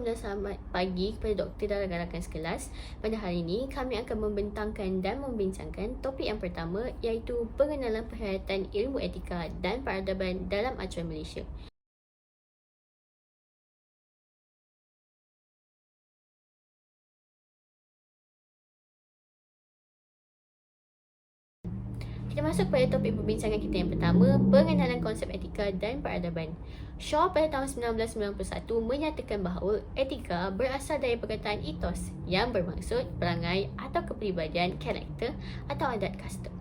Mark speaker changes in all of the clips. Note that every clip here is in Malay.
Speaker 1: Assalamualaikum dan selamat pagi kepada doktor dan rakan-rakan sekelas. Pada hari ini, kami akan membentangkan dan membincangkan topik yang pertama iaitu pengenalan perkhidmatan ilmu etika dan peradaban dalam acuan Malaysia. Kita masuk pada topik perbincangan kita yang pertama, pengenalan konsep etika dan peradaban. Shaw pada tahun 1991 menyatakan bahawa etika berasal dari perkataan ethos yang bermaksud perangai atau kepribadian, karakter atau adat custom.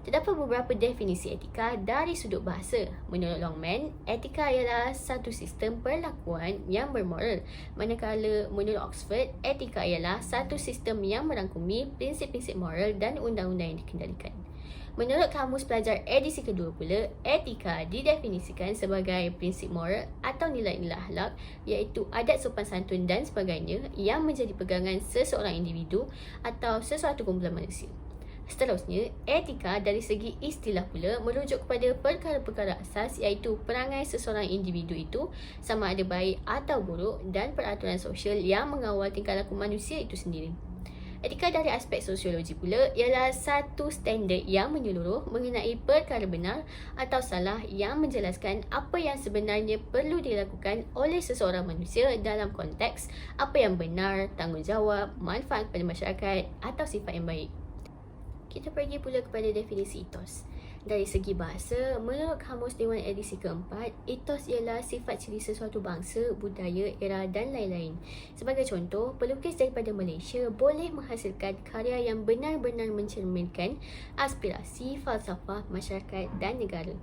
Speaker 1: Terdapat beberapa definisi etika dari sudut bahasa. Menurut Longman, etika ialah satu sistem perlakuan yang bermoral. Manakala menurut Oxford, etika ialah satu sistem yang merangkumi prinsip-prinsip moral dan undang-undang yang dikendalikan. Menurut Kamus Pelajar edisi kedua pula, etika didefinisikan sebagai prinsip moral atau nilai-nilai akhlak iaitu adat sopan santun dan sebagainya yang menjadi pegangan seseorang individu atau sesuatu kumpulan manusia. Seterusnya, etika dari segi istilah pula merujuk kepada perkara-perkara asas iaitu perangai seseorang individu itu sama ada baik atau buruk dan peraturan sosial yang mengawal tingkah laku manusia itu sendiri. Etika dari aspek sosiologi pula ialah satu standard yang menyeluruh mengenai perkara benar atau salah yang menjelaskan apa yang sebenarnya perlu dilakukan oleh seseorang manusia dalam konteks apa yang benar, tanggungjawab, manfaat kepada masyarakat atau sifat yang baik. Kita pergi pula kepada definisi ethos. Dari segi bahasa, menurut Kamus Dewan edisi keempat, ethos ialah sifat ciri sesuatu bangsa, budaya, era dan lain-lain. Sebagai contoh, pelukis daripada Malaysia boleh menghasilkan karya yang benar-benar mencerminkan aspirasi, falsafah, masyarakat dan negara.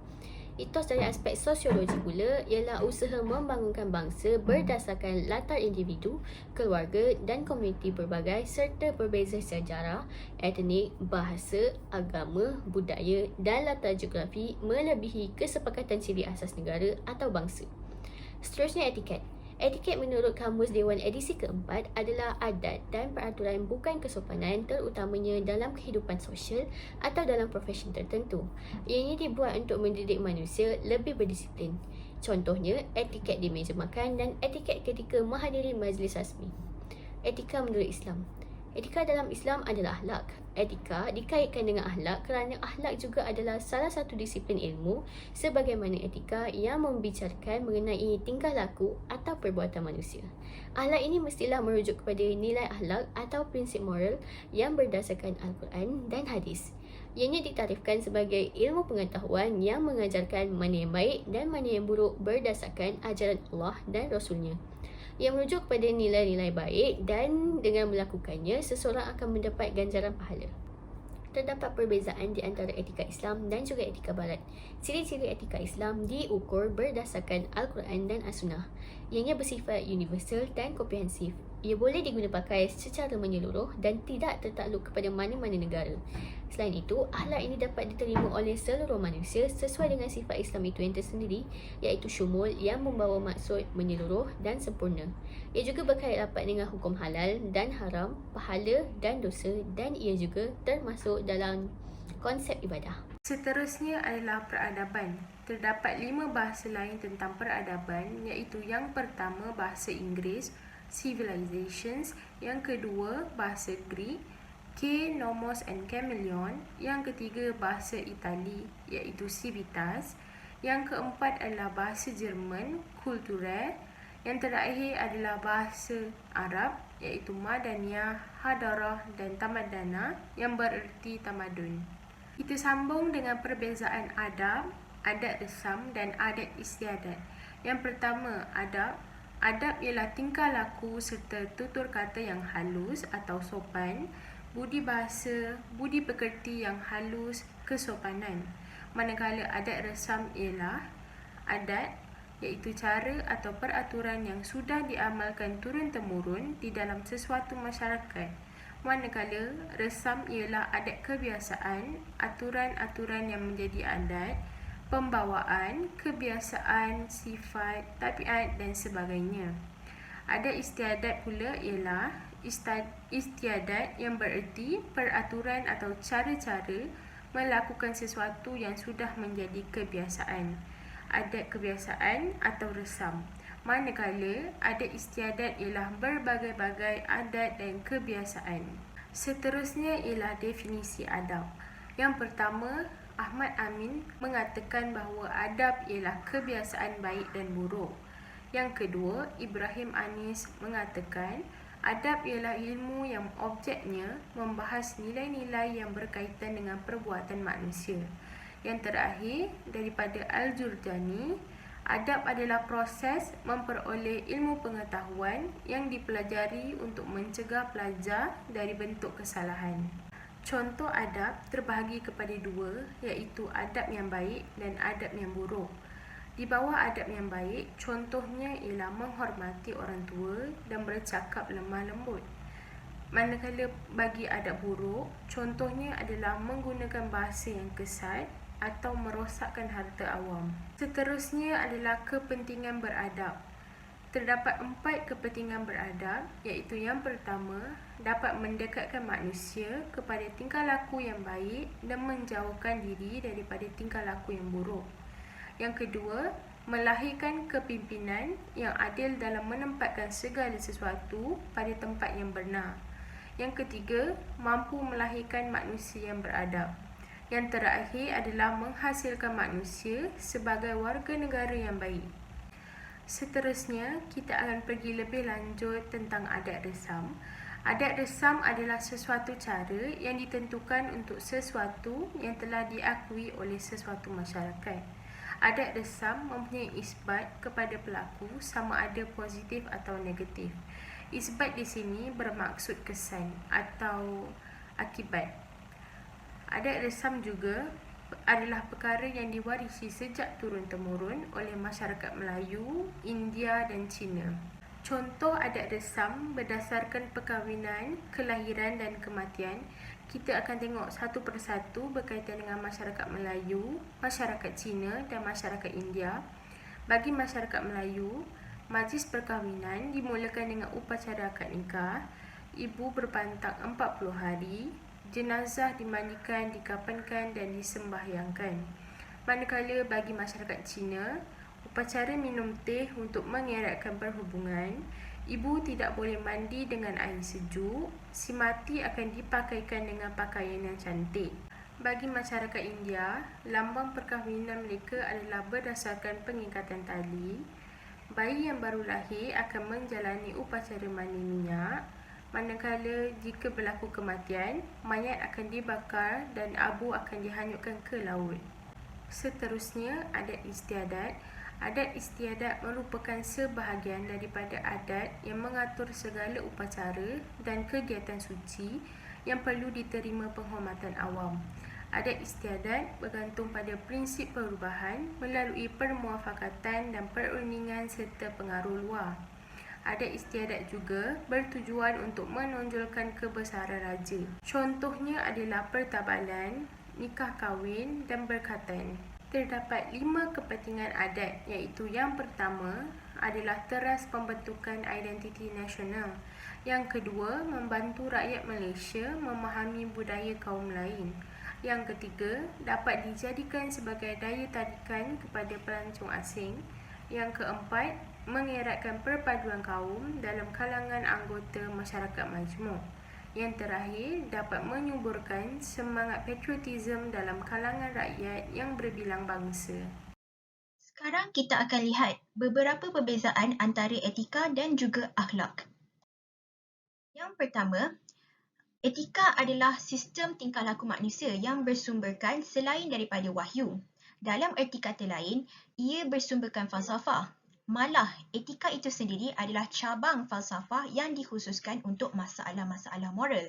Speaker 1: Ethos dari aspek sosiologi pula ialah usaha membangunkan bangsa berdasarkan latar individu, keluarga dan komuniti berbagai serta berbeza sejarah, etnik, bahasa, agama, budaya dan latar geografi melebihi kesepakatan ciri asas negara atau bangsa. Seterusnya, etiket. Etiket menurut Kamus Dewan edisi keempat adalah adat dan peraturan bukan kesopanan terutamanya dalam kehidupan sosial atau dalam profesi tertentu. Ianya dibuat untuk mendidik manusia lebih berdisiplin. Contohnya, etiket di meja makan dan etiket ketika menghadiri majlis rasmi. Etika menurut Islam. Etika dalam Islam adalah akhlak. Etika dikaitkan dengan akhlak kerana akhlak juga adalah salah satu disiplin ilmu sebagaimana etika yang membicarakan mengenai tingkah laku atau perbuatan manusia. Akhlak ini mestilah merujuk kepada nilai akhlak atau prinsip moral yang berdasarkan Al-Quran dan hadis. Ianya ditarifkan sebagai ilmu pengetahuan yang mengajarkan mana yang baik dan mana yang buruk berdasarkan ajaran Allah dan Rasulnya. Yang merujuk kepada nilai-nilai baik dan dengan melakukannya, seseorang akan mendapat ganjaran pahala. Terdapat perbezaan di antara etika Islam dan juga etika Barat. Ciri-ciri etika Islam diukur berdasarkan Al-Quran dan As-Sunnah. Ianya bersifat universal dan komprehensif. Ia boleh digunakan pakai secara menyeluruh dan tidak tertakluk kepada mana-mana negara. Selain itu, akhlak ini dapat diterima oleh seluruh manusia sesuai dengan sifat Islam itu yang tersendiri, iaitu syumul yang membawa maksud menyeluruh dan sempurna. Ia juga berkait rapat dengan hukum halal dan haram, pahala dan dosa, dan ia juga termasuk dalam konsep ibadah.
Speaker 2: Seterusnya adalah peradaban. Terdapat 5 bahasa lain tentang peradaban, iaitu yang pertama bahasa Inggeris, civilizations, yang kedua bahasa Greek, nomos and chameleon, yang ketiga bahasa Itali iaitu civitas, yang keempat adalah bahasa Jerman, kulturel, yang terakhir adalah bahasa Arab iaitu madaniyah, hadarah dan tamadana yang bererti tamadun. Kita sambung dengan perbezaan adab, adat resam dan adat istiadat. Yang pertama, adab. Adab ialah tingkah laku serta tutur kata yang halus atau sopan, budi bahasa, budi pekerti yang halus, kesopanan. Manakala adat resam ialah adat iaitu cara atau peraturan yang sudah diamalkan turun-temurun di dalam sesuatu masyarakat. Manakala resam ialah adat kebiasaan, aturan-aturan yang menjadi adat, pembawaan, kebiasaan, sifat, tabiat dan sebagainya. Adat istiadat pula ialah istiadat yang bererti peraturan atau cara-cara melakukan sesuatu yang sudah menjadi kebiasaan. Adat kebiasaan atau resam. manakala adat istiadat ialah berbagai-bagai adat dan kebiasaan. Seterusnya ialah definisi adab. Yang pertama, Ahmad Amin mengatakan bahawa adab ialah kebiasaan baik dan buruk. Yang kedua, Ibrahim Anis mengatakan adab ialah ilmu yang objeknya membahas nilai-nilai yang berkaitan dengan perbuatan manusia. Yang terakhir, daripada Al-Jurjani, adab adalah proses memperoleh ilmu pengetahuan yang dipelajari untuk mencegah pelajar dari bentuk kesalahan. Contoh adab terbahagi kepada dua, iaitu adab yang baik dan adab yang buruk. Di bawah adab yang baik, contohnya ialah menghormati orang tua dan bercakap lemah lembut. Manakala bagi adab buruk, contohnya adalah menggunakan bahasa yang kesat atau merosakkan harta awam. Seterusnya adalah kepentingan beradab. Terdapat 4 kepentingan beradab, iaitu yang pertama, dapat mendekatkan manusia kepada tingkah laku yang baik dan menjauhkan diri daripada tingkah laku yang buruk. Yang kedua, melahirkan kepimpinan yang adil dalam menempatkan segala sesuatu pada tempat yang benar. Yang ketiga, mampu melahirkan manusia yang beradab. Yang terakhir adalah menghasilkan manusia sebagai warga negara yang baik. Seterusnya, kita akan pergi lebih lanjut tentang adat resam. Adat resam adalah sesuatu cara yang ditentukan untuk sesuatu yang telah diakui oleh sesuatu masyarakat. Adat resam mempunyai isbat kepada pelaku sama ada positif atau negatif. Isbat di sini bermaksud kesan atau akibat. Adat resam juga adalah perkara yang diwarisi sejak turun-temurun oleh masyarakat Melayu, India dan Cina. Contoh adat resam berdasarkan perkahwinan, kelahiran dan kematian. Kita akan tengok satu persatu berkaitan dengan masyarakat Melayu, masyarakat Cina dan masyarakat India. Bagi masyarakat Melayu, majlis perkahwinan dimulakan dengan upacara akad nikah. Ibu berpantang 40 hari. Jenazah dimandikan, dikafankan dan disembahyangkan. Manakala bagi masyarakat Cina, upacara minum teh untuk mengeratkan perhubungan, ibu tidak boleh mandi dengan air sejuk, si mati akan dipakaikan dengan pakaian yang cantik. Bagi masyarakat India, lambang perkahwinan mereka adalah berdasarkan pengikatan tali. Bayi yang baru lahir akan menjalani upacara mandi minyak. Manakala jika berlaku kematian, mayat akan dibakar dan abu akan dihanyutkan ke laut. Seterusnya, adat istiadat. Adat istiadat merupakan sebahagian daripada adat yang mengatur segala upacara dan kegiatan suci yang perlu diterima penghormatan awam. Adat istiadat bergantung pada prinsip perubahan melalui permuafakatan dan perundingan serta pengaruh luar. Adat istiadat juga bertujuan untuk menonjolkan kebesaran raja. Contohnya adalah pertabalan, nikah kahwin dan berkhatan. Terdapat 5 kepentingan adat, iaitu yang pertama adalah teras pembentukan identiti nasional. Yang kedua, membantu rakyat Malaysia memahami budaya kaum lain. Yang ketiga, dapat dijadikan sebagai daya tarikan kepada pelancong asing. Yang keempat, mengeratkan perpaduan kaum dalam kalangan anggota masyarakat majmuk. Yang terakhir, dapat menyuburkan semangat patriotisme dalam kalangan rakyat yang berbilang bangsa.
Speaker 3: Sekarang kita akan lihat beberapa perbezaan antara etika dan juga akhlak. Yang pertama, etika adalah sistem tingkah laku manusia yang bersumberkan selain daripada wahyu. Dalam erti kata lain, ia bersumberkan falsafah. Malah, etika itu sendiri adalah cabang falsafah yang dikhususkan untuk masalah-masalah moral.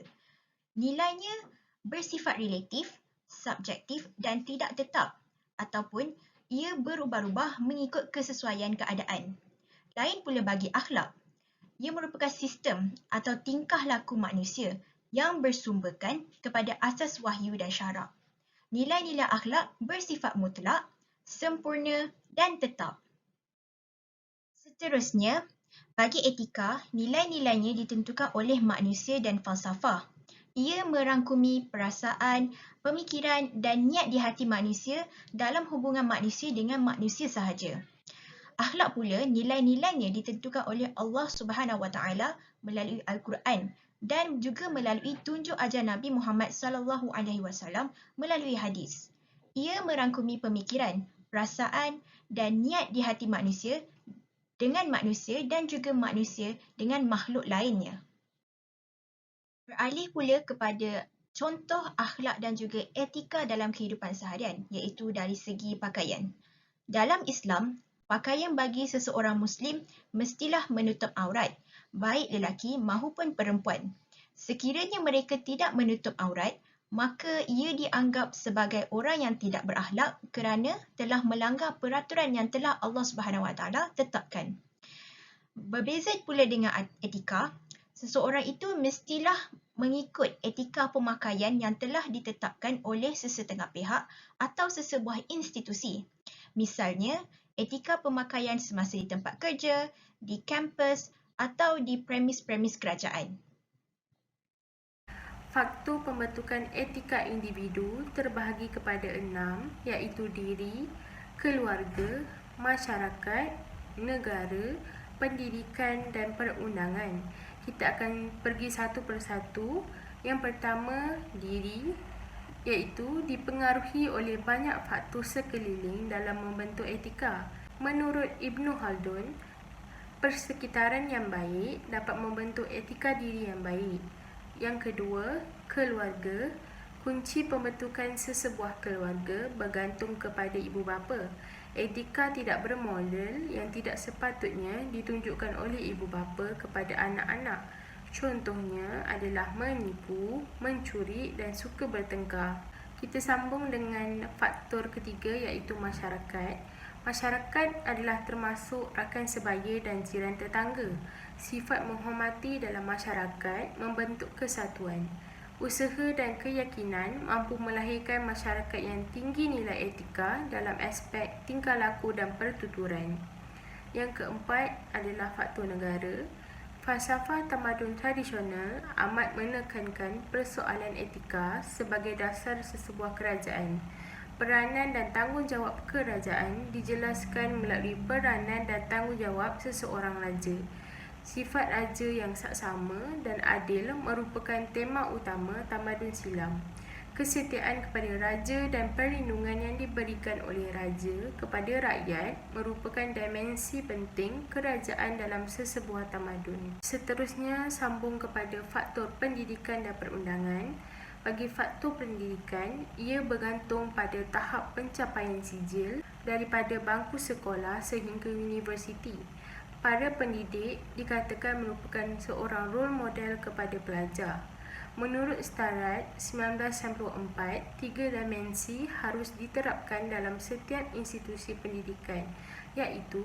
Speaker 3: Nilainya bersifat relatif, subjektif dan tidak tetap, ataupun ia berubah-ubah mengikut kesesuaian keadaan. Lain pula bagi akhlak. Ia merupakan sistem atau tingkah laku manusia yang bersumberkan kepada asas wahyu dan syarak. Nilai-nilai akhlak bersifat mutlak, sempurna dan tetap. Seterusnya, bagi etika, nilai-nilainya ditentukan oleh manusia dan falsafah. Ia merangkumi perasaan, pemikiran dan niat di hati manusia dalam hubungan manusia dengan manusia sahaja. Akhlak pula nilai-nilainya ditentukan oleh Allah Subhanahu Wa Taala melalui Al-Quran dan juga melalui tunjuk ajar Nabi Muhammad sallallahu alaihi wasallam melalui hadis. Ia merangkumi pemikiran, perasaan dan niat di hati manusia dengan manusia dan juga manusia dengan makhluk lainnya. Beralih pula kepada contoh akhlak dan juga etika dalam kehidupan seharian, iaitu dari segi pakaian. Dalam Islam, pakaian bagi seseorang Muslim mestilah menutup aurat, baik lelaki maupun perempuan. Sekiranya mereka tidak menutup aurat, maka ia dianggap sebagai orang yang tidak berakhlak kerana telah melanggar peraturan yang telah Allah Subhanahu Wa Taala tetapkan. Berbeza pula dengan etika, seseorang itu mestilah mengikut etika pemakaian yang telah ditetapkan oleh sesetengah pihak atau sesebuah institusi. Misalnya, etika pemakaian semasa di tempat kerja, di kampus atau di premis-premis kerajaan.
Speaker 2: Faktor pembentukan etika individu terbahagi kepada 6, iaitu diri, keluarga, masyarakat, negara, pendidikan dan perundangan. Kita akan pergi satu persatu. Yang pertama, diri, iaitu dipengaruhi oleh banyak faktor sekeliling dalam membentuk etika. Menurut Ibn Khaldun, persekitaran yang baik dapat membentuk etika diri yang baik. Yang kedua, keluarga. Kunci pembentukan sesebuah keluarga bergantung kepada ibu bapa. Etika tidak bermodel yang tidak sepatutnya ditunjukkan oleh ibu bapa kepada anak-anak. Contohnya adalah menipu, mencuri dan suka bertengkar. Kita sambung dengan faktor ketiga, iaitu masyarakat. Masyarakat adalah termasuk rakan sebaya dan jiran tetangga. Sifat menghormati dalam masyarakat membentuk kesatuan. Usaha dan keyakinan mampu melahirkan masyarakat yang tinggi nilai etika dalam aspek tingkah laku dan pertuturan. Yang keempat adalah faktor negara. Falsafah tamadun tradisional amat menekankan persoalan etika sebagai dasar sesebuah kerajaan. Peranan dan tanggungjawab kerajaan dijelaskan melalui peranan dan tanggungjawab seseorang raja. Sifat raja yang saksama dan adil merupakan tema utama tamadun silam. Kesetiaan kepada raja dan perlindungan yang diberikan oleh raja kepada rakyat merupakan dimensi penting kerajaan dalam sesebuah tamadun. Seterusnya, sambung kepada faktor pendidikan dan perundangan. Bagi faktor pendidikan, ia bergantung pada tahap pencapaian sijil daripada bangku sekolah sehingga universiti. Para pendidik dikatakan merupakan seorang role model kepada pelajar. Menurut Starat 1994, 3 dimensi harus diterapkan dalam setiap institusi pendidikan, iaitu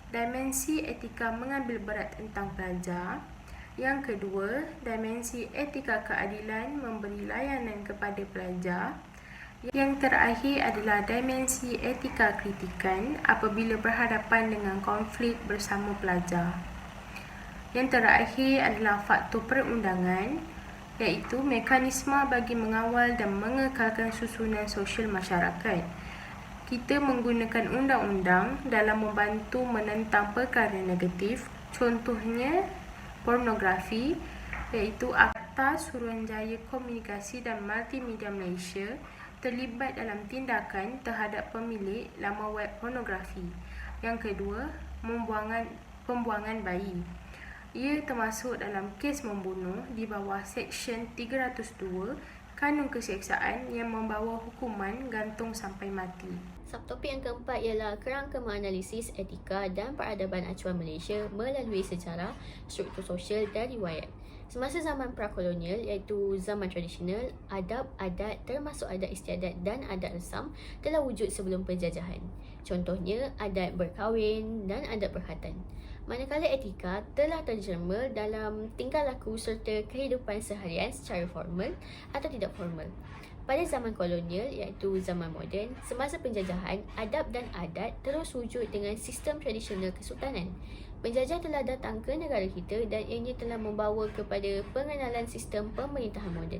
Speaker 2: dimensi etika mengambil berat tentang pelajar. Yang kedua, dimensi etika keadilan memberi layanan kepada pelajar. Yang terakhir adalah dimensi etika kritikan apabila berhadapan dengan konflik bersama pelajar. Yang terakhir adalah faktor perundangan, iaitu mekanisme bagi mengawal dan mengekalkan susunan sosial masyarakat. Kita menggunakan undang-undang dalam membantu menentang perkara negatif, contohnya pornografi, iaitu Akta Suruhanjaya Komunikasi dan Multimedia Malaysia terlibat dalam tindakan terhadap pemilik laman web pornografi. Yang kedua, pembuangan bayi. Ia termasuk dalam kes membunuh di bawah Seksyen 302 Kanun Keseksaan yang membawa hukuman gantung sampai mati.
Speaker 1: Subtopik yang keempat ialah kerangka menganalisis etika dan peradaban acuan Malaysia melalui sejarah, struktur sosial dan riwayat. Semasa zaman prakolonial, iaitu zaman tradisional, adab, adat termasuk adat istiadat dan adat resam telah wujud sebelum penjajahan. Contohnya, adat berkahwin dan adat berkhatan. Manakala etika telah terjerma dalam tingkah laku serta kehidupan seharian secara formal atau tidak formal. Pada zaman kolonial, iaitu zaman moden, semasa penjajahan, adab dan adat terus wujud dengan sistem tradisional kesultanan. Penjajah telah datang ke negara kita dan ianya telah membawa kepada pengenalan sistem pemerintahan moden.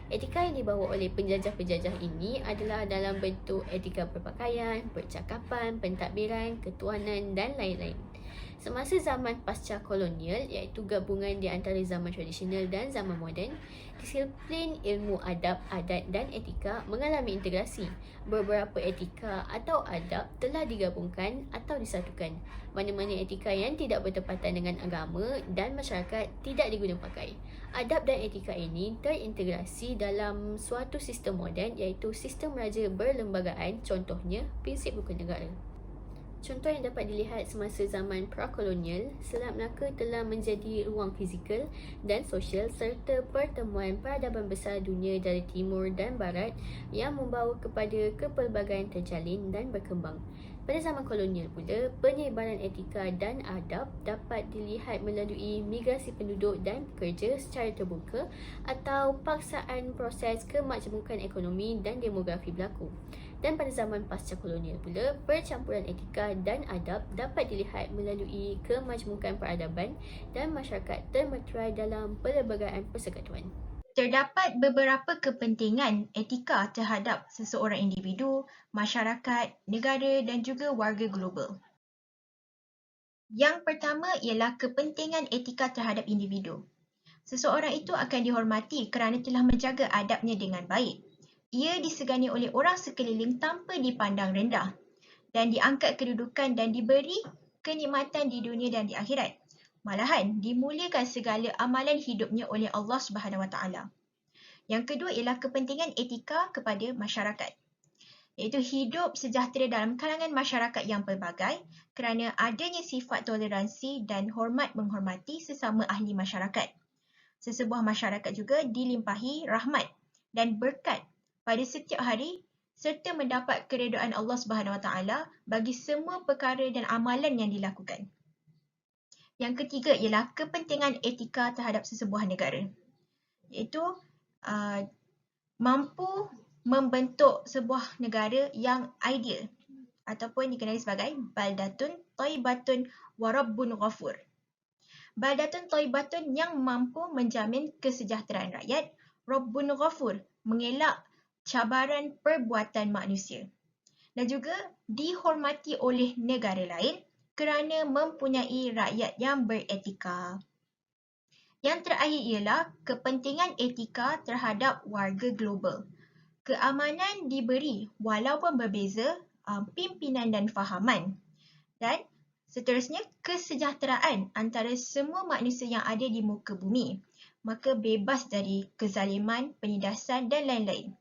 Speaker 1: Etika yang dibawa oleh penjajah-penjajah ini adalah dalam bentuk etika berpakaian, percakapan, pentadbiran, ketuanan dan lain-lain. Semasa zaman pasca kolonial, iaitu gabungan di antara zaman tradisional dan zaman moden, disiplin ilmu adab, adat dan etika mengalami integrasi. Beberapa etika atau adab telah digabungkan atau disatukan, mana-mana etika yang tidak bertepatan dengan agama dan masyarakat tidak diguna pakai. Adab dan etika ini terintegrasi dalam suatu sistem moden, iaitu sistem raja berlembagaan, contohnya prinsip rukun negara. Contoh yang dapat dilihat semasa zaman prakolonial, Selat Melaka telah menjadi ruang fizikal dan sosial serta pertemuan peradaban besar dunia dari timur dan barat yang membawa kepada kepelbagaian terjalin dan berkembang. Pada zaman kolonial pula, penyebaran etika dan adab dapat dilihat melalui migrasi penduduk dan pekerja secara terbuka atau paksaan proses kemajmukan ekonomi dan demografi berlaku. Dan pada zaman pasca kolonial pula, percampuran etika dan adab dapat dilihat melalui kemajmukan peradaban dan masyarakat termeterai dalam pelbagai persekutuan.
Speaker 3: Terdapat beberapa kepentingan etika terhadap seseorang individu, masyarakat, negara dan juga warga global. Yang pertama ialah kepentingan etika terhadap individu. Seseorang itu akan dihormati kerana telah menjaga adabnya dengan baik. Ia disegani oleh orang sekeliling tanpa dipandang rendah dan diangkat kedudukan dan diberi kenikmatan di dunia dan di akhirat. Malahan, dimuliakan segala amalan hidupnya oleh Allah SWT. Yang kedua ialah kepentingan etika kepada masyarakat, iaitu hidup sejahtera dalam kalangan masyarakat yang pelbagai kerana adanya sifat toleransi dan hormat menghormati sesama ahli masyarakat. Sesebuah masyarakat juga dilimpahi rahmat dan berkat pada setiap hari serta mendapat keredaan Allah SWT bagi semua perkara dan amalan yang dilakukan. Yang ketiga ialah kepentingan etika terhadap sesebuah negara, iaitu mampu membentuk sebuah negara yang ideal ataupun dikenali sebagai baldatun thayyibatun wa rabbun ghafur. Baldatun thayyibatun yang mampu menjamin kesejahteraan rakyat, rabbun ghafur mengelak cabaran perbuatan manusia, dan juga dihormati oleh negara lain kerana mempunyai rakyat yang beretika. Yang terakhir ialah kepentingan etika terhadap warga global. Keamanan diberi walaupun berbeza pimpinan dan fahaman. Dan seterusnya, kesejahteraan antara semua manusia yang ada di muka bumi. Maka bebas dari kezaliman, penindasan dan lain-lain.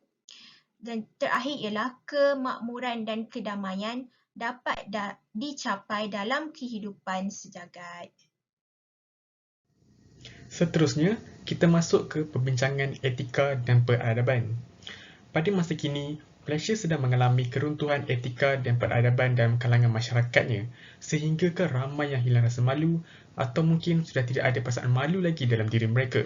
Speaker 3: Dan terakhir ialah kemakmuran dan kedamaian dapat dicapai dalam kehidupan sejagat.
Speaker 4: Seterusnya, kita masuk ke perbincangan etika dan peradaban. Pada masa kini, Malaysia sedang mengalami keruntuhan etika dan peradaban dalam kalangan masyarakatnya, sehingga ramai yang hilang rasa malu atau mungkin sudah tidak ada perasaan malu lagi dalam diri mereka.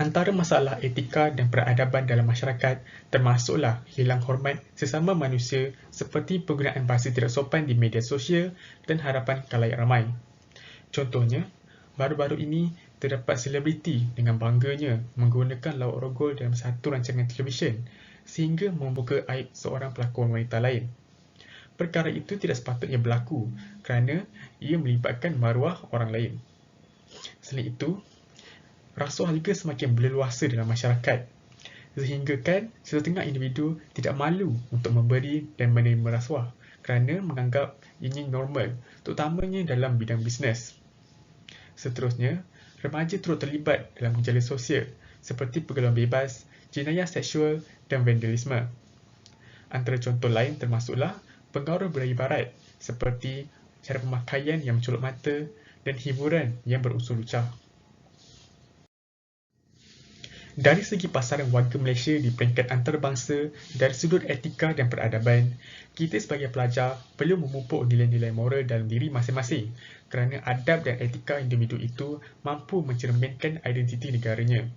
Speaker 4: Antara masalah etika dan peradaban dalam masyarakat termasuklah hilang hormat sesama manusia seperti penggunaan bahasa tidak sopan di media sosial dan hadapan khalayak ramai. Contohnya, baru-baru ini terdapat selebriti dengan bangganya menggunakan lawak rogol dalam satu rancangan televisyen sehingga membuka aib seorang pelakon wanita lain. Perkara itu tidak sepatutnya berlaku kerana ia melibatkan maruah orang lain. Selain itu, rasuah juga semakin berleluasa dalam masyarakat, sehinggakan setengah individu tidak malu untuk memberi dan menerima rasuah kerana menganggap ini normal, terutamanya dalam bidang bisnes. Seterusnya, remaja turut terlibat dalam gejala sosial seperti pergaulan bebas, jenayah seksual dan vandalisme. Antara contoh lain termasuklah pengaruh budaya barat seperti cara pemakaian yang mencolok mata dan hiburan yang berunsur lucah. Dari segi pasaran warga Malaysia di peringkat antarabangsa dari sudut etika dan peradaban, kita sebagai pelajar perlu memupuk nilai-nilai moral dalam diri masing-masing kerana adab dan etika individu itu mampu mencerminkan identiti negaranya.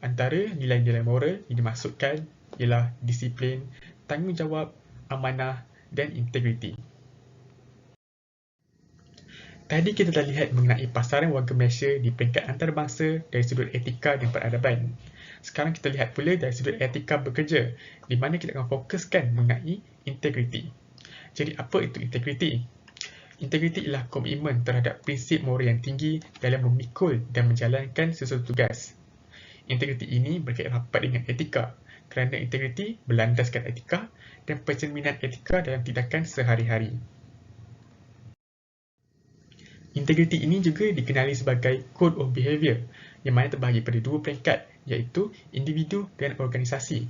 Speaker 4: Antara nilai-nilai moral yang dimaksudkan ialah disiplin, tanggungjawab, amanah dan integriti. Tadi kita dah lihat mengenai pasaran warga Malaysia di peringkat antarabangsa dari sudut etika dan peradaban. Sekarang kita lihat pula dari sudut etika bekerja, di mana kita akan fokuskan mengenai integriti. Jadi apa itu integriti? Integriti ialah komitmen terhadap prinsip moral yang tinggi dalam memikul dan menjalankan sesuatu tugas. Integriti ini berkaitan rapat dengan etika, kerana integriti berlandaskan etika dan pencerminan etika dalam tindakan sehari-hari. Integriti ini juga dikenali sebagai Code of Behaviour yang mana terbahagi pada dua peringkat, iaitu individu dan organisasi.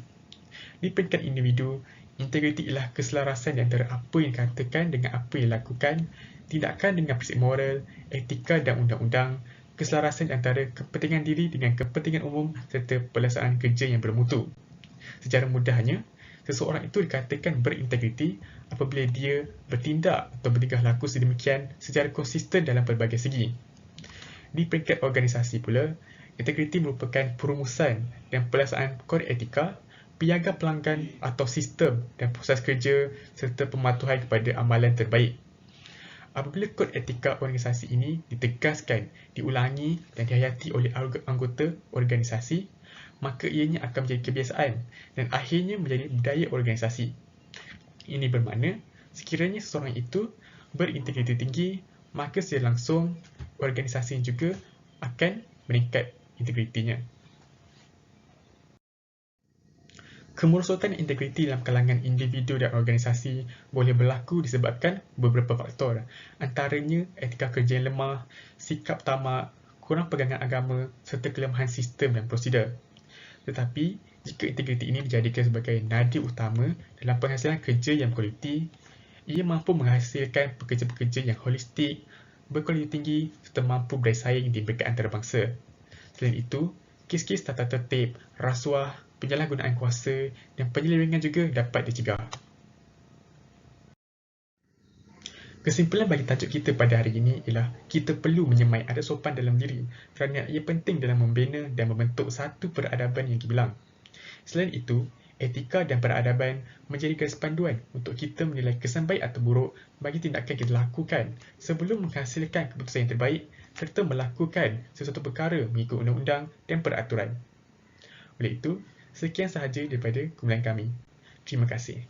Speaker 4: Di peringkat individu, integriti ialah keselarasan di antara apa yang dikatakan dengan apa yang dilakukan, tindakan dengan prinsip moral, etika dan undang-undang, keselarasan di antara kepentingan diri dengan kepentingan umum serta pelaksanaan kerja yang bermutu. Secara mudahnya, seseorang itu dikatakan berintegriti apabila dia bertindak atau bertingkah laku sedemikian secara konsisten dalam pelbagai segi. Di peringkat organisasi pula, integriti merupakan perumusan dan pelaksanaan kod etika, piagam pelanggan atau sistem dan proses kerja serta pematuhan kepada amalan terbaik. Apabila kod etika organisasi ini ditegaskan, diulangi dan dihayati oleh anggota organisasi, maka ianya akan menjadi kebiasaan dan akhirnya menjadi budaya organisasi. Ini bermakna, sekiranya seseorang itu berintegriti tinggi, maka secara langsung organisasi juga akan meningkat integritinya. Kemerosotan integriti dalam kalangan individu dan organisasi boleh berlaku disebabkan beberapa faktor, antaranya etika kerja yang lemah, sikap tamak, kurang pegangan agama serta kelemahan sistem dan prosedur. Tetapi, jika integriti ini dijadikan sebagai nadi utama dalam penghasilan kerja yang berkualiti, ia mampu menghasilkan pekerja-pekerja yang holistik, berkualiti tinggi serta mampu bersaing di peringkat antarabangsa. Selain itu, kes-kes tata tertib, rasuah, penyalahgunaan kuasa dan penyelewengan juga dapat dicegah. Kesimpulan bagi tajuk kita pada hari ini ialah kita perlu menyemai adab sopan dalam diri kerana ia penting dalam membina dan membentuk satu peradaban yang gemilang. Selain itu, etika dan peradaban menjadi garis panduan untuk kita menilai kesan baik atau buruk bagi tindakan kita lakukan sebelum menghasilkan keputusan yang terbaik serta melakukan sesuatu perkara mengikut undang-undang dan peraturan. Oleh itu, sekian sahaja daripada kumpulan kami. Terima kasih.